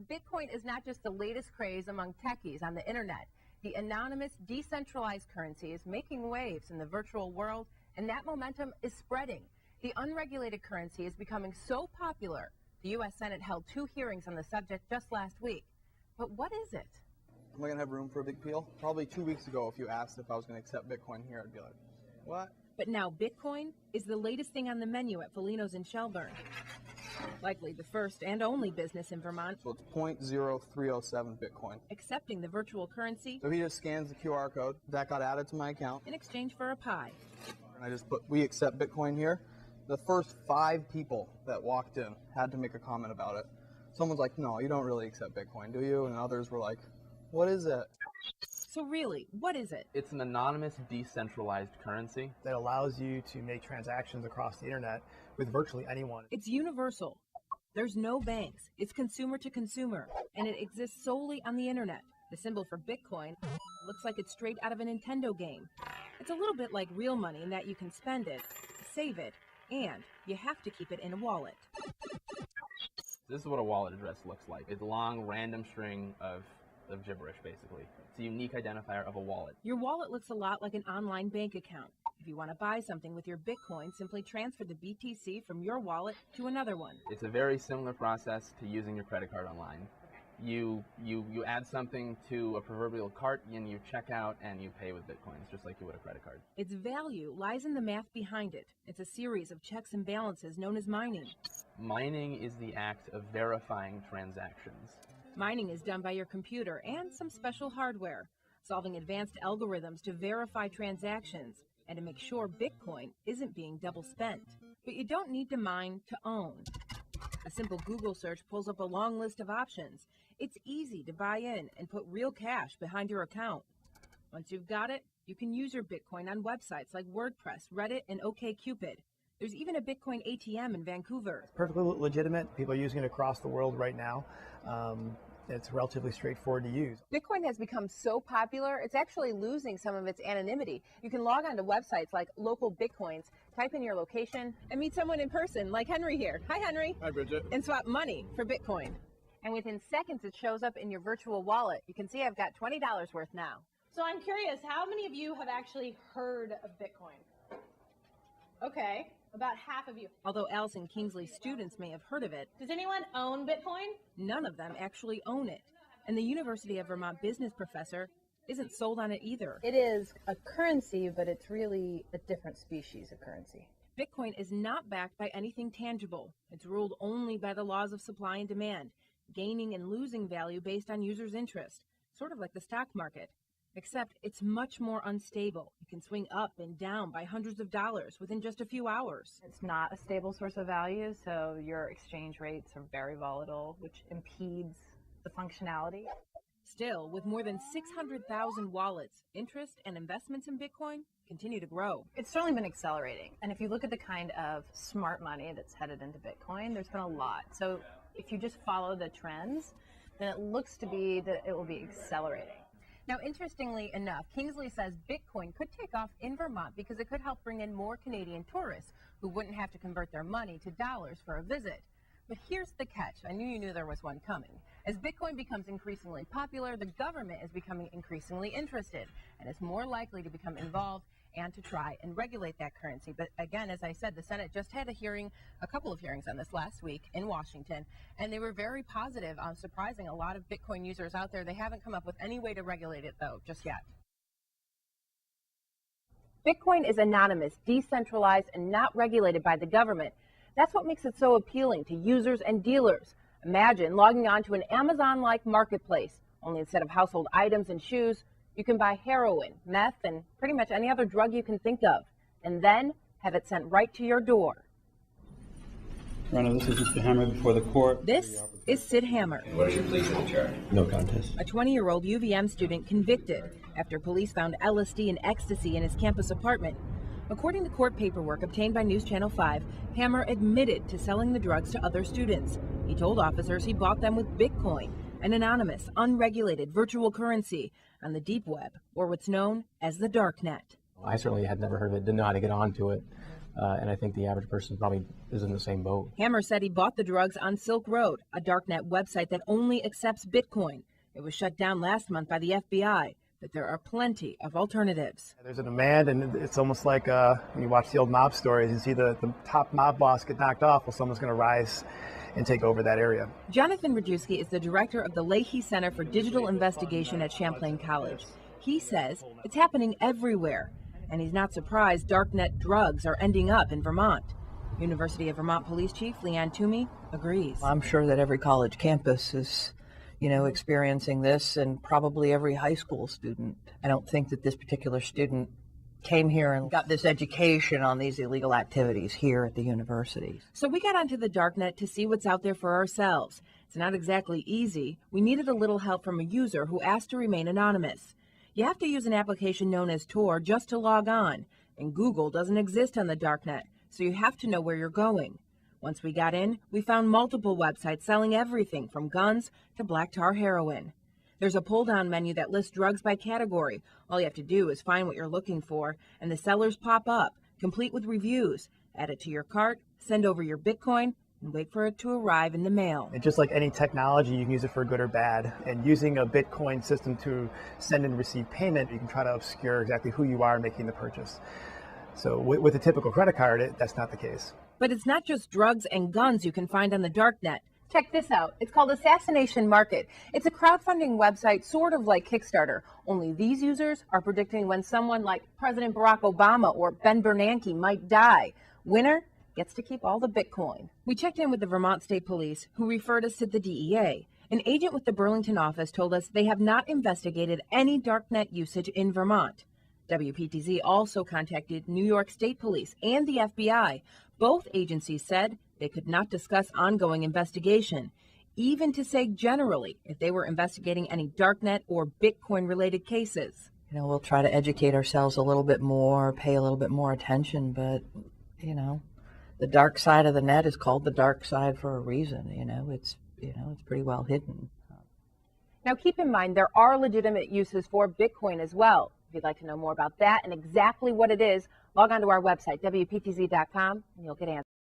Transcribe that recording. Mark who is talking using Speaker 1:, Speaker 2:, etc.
Speaker 1: Bitcoin is not just the latest craze among techies on the internet. The anonymous, decentralized currency is making waves in the virtual world, and that momentum is spreading. The unregulated currency is becoming so popular, the U.S. Senate held 2 hearings on the subject just last week. But what is it?
Speaker 2: Am I going to have room for a big appeal? Probably 2 weeks ago, if you asked if I was going to accept Bitcoin here, I'd be like, what?
Speaker 1: But now Bitcoin is the latest thing on the menu at Felino's in Shelburne. Likely the first and only business in Vermont.
Speaker 2: So it's 0.0307 Bitcoin.
Speaker 1: Accepting the virtual currency.
Speaker 2: So he just scans the QR code. That got added to my account.
Speaker 1: In exchange for a pie.
Speaker 2: And I just put, we accept Bitcoin here. The first 5 people that walked in had to make a comment about it. Someone's like, no, you don't really accept Bitcoin, do you? And others were like, what is it?
Speaker 1: So really, what is it?
Speaker 3: It's an anonymous, decentralized currency
Speaker 4: that allows you to make transactions across the internet with virtually anyone.
Speaker 1: It's universal. There's no banks. It's consumer to consumer, and it exists solely on the internet. The symbol for Bitcoin looks like it's straight out of a Nintendo game. It's a little bit like real money in that you can spend it, save it, and you have to keep it in a wallet.
Speaker 3: This is what a wallet address looks like. It's a long, random string of gibberish, basically. It's a unique identifier of a wallet.
Speaker 1: Your wallet looks a lot like an online bank account. If you want to buy something with your Bitcoin, simply transfer the BTC from your wallet to another one.
Speaker 3: It's a very similar process to using your credit card online. You add something to a proverbial cart and you check out and you pay with Bitcoins, just like you would a credit card.
Speaker 1: Its value lies in the math behind it. It's a series of checks and balances known as mining.
Speaker 3: Mining is the act of verifying transactions.
Speaker 1: Mining is done by your computer and some special hardware, solving advanced algorithms to verify transactions and to make sure Bitcoin isn't being double spent. But you don't need to mine to own. A simple Google search pulls up a long list of options. It's easy to buy in and put real cash behind your account. Once you've got it, you can use your Bitcoin on websites like WordPress, Reddit, and OkCupid. There's even a Bitcoin ATM in Vancouver.
Speaker 4: It's perfectly legitimate. People are using it across the world right now. It's relatively straightforward to use.
Speaker 1: Bitcoin has become so popular, it's actually losing some of its anonymity. You can log on to websites like Local Bitcoins, type in your location, and meet someone in person, like Henry here. Hi, Henry.
Speaker 2: Hi, Bridget.
Speaker 1: And swap money for Bitcoin. And within seconds, it shows up in your virtual wallet. You can see I've got $20 worth now.
Speaker 5: So I'm curious, how many of you have actually heard of Bitcoin? Okay, about half of you.
Speaker 1: Although Allison Kingsley's students may have heard of it,
Speaker 5: Does anyone own Bitcoin?
Speaker 1: none of them actually own it. And the University of Vermont business professor isn't sold on it either.
Speaker 6: It is a currency, but it's really a different species of currency.
Speaker 1: Bitcoin is not backed by anything tangible. It's ruled only by the laws of supply and demand, gaining and losing value based on users' interest, sort of like the stock market. Except it's much more unstable. It can swing up and down by hundreds of dollars within just a few hours.
Speaker 6: It's not a stable source of value, so your exchange rates are very volatile, which impedes the functionality.
Speaker 1: Still, with more than 600,000 wallets, interest and investments in Bitcoin continue to grow.
Speaker 6: It's certainly been accelerating. And if you look at the kind of smart money that's headed into Bitcoin, there's been a lot. So if you just follow the trends, then it looks to be that it will be accelerating.
Speaker 1: Now, interestingly enough, Kingsley says Bitcoin could take off in Vermont because it could help bring in more Canadian tourists who wouldn't have to convert their money to dollars for a visit. But here's the catch. I knew you knew there was one coming. As Bitcoin becomes increasingly popular, the government is becoming increasingly interested and is more likely to become involved and to try and regulate that currency. But again, as I said, the Senate just had a couple of hearings on this last week in Washington, and they were very positive on surprising a lot of Bitcoin users out there. They haven't come up with any way to regulate it, though, just yet. Bitcoin is anonymous, decentralized, and not regulated by the government. That's what makes it so appealing to users and dealers. Imagine logging on to an Amazon-like marketplace, only instead of household items and shoes, you can buy heroin, meth, and pretty much any other drug you can think of, and then have it sent right to your door.
Speaker 7: Your Honor, this is Mr. Hammer before the court.
Speaker 1: This is Sid Hammer.
Speaker 8: What is your plea to the charge?
Speaker 7: No contest.
Speaker 1: A 20-year-old UVM student convicted after police found LSD and ecstasy in his campus apartment. According to court paperwork obtained by News Channel 5, Hammer admitted to selling the drugs to other students. He told officers he bought them with Bitcoin, an anonymous, unregulated virtual currency on the deep web, or what's known as the dark net.
Speaker 9: I certainly had never heard of it, didn't know how to get onto it.
Speaker 8: and I think the average person probably is in the same boat.
Speaker 1: Hammer said he bought the drugs on Silk Road, a darknet website that only accepts Bitcoin. It was shut down last month by the FBI, but there are plenty of alternatives.
Speaker 4: There's a demand, and it's almost like when you watch the old mob stories, you see the top mob boss get knocked off, well, someone's going to rise and take over that area.
Speaker 1: Jonathan Rajewski is the director of the Leahy Center for Digital Investigation at Champlain College. He says it's happening everywhere, and he's not surprised darknet drugs are ending up in Vermont. University of Vermont Police Chief Leanne Toomey agrees.
Speaker 9: I'm sure that every college campus is, experiencing this, and probably every high school student. I don't think that this particular student came here and got this education on these illegal activities here at the university.
Speaker 1: So we got onto the darknet to see what's out there for ourselves. It's not exactly easy. We needed a little help from a user who asked to remain anonymous. You have to use an application known as Tor just to log on, and Google doesn't exist on the darknet, so you have to know where you're going. Once we got in, we found multiple websites selling everything from guns to black tar heroin. There's a pull-down menu that lists drugs by category. All you have to do is find what you're looking for, and the sellers pop up, complete with reviews. Add it to your cart, send over your Bitcoin, and wait for it to arrive in the mail.
Speaker 4: And just like any technology, you can use it for good or bad. And using a Bitcoin system to send and receive payment, you can try to obscure exactly who you are making the purchase. So with a typical credit card, that's not the case.
Speaker 1: But it's not just drugs and guns you can find on the darknet. Check this out. It's called Assassination Market. It's a crowdfunding website sort of like Kickstarter, only these users are predicting when someone like President Barack Obama or Ben Bernanke might die. Winner gets to keep all the Bitcoin. We checked in with the Vermont State Police, who referred us to the DEA. An agent with the Burlington office told us they have not investigated any darknet usage in Vermont. WPTZ also contacted New York State Police and the FBI. Both agencies said they could not discuss ongoing investigation, even to say generally if they were investigating any darknet or Bitcoin-related cases.
Speaker 9: We'll try to educate ourselves a little bit more, pay a little bit more attention, but, the dark side of the net is called the dark side for a reason. It's pretty well hidden.
Speaker 1: Now keep in mind there are legitimate uses for Bitcoin as well. If you'd like to know more about that and exactly what it is, log on to our website, WPTZ.com, and you'll get answers.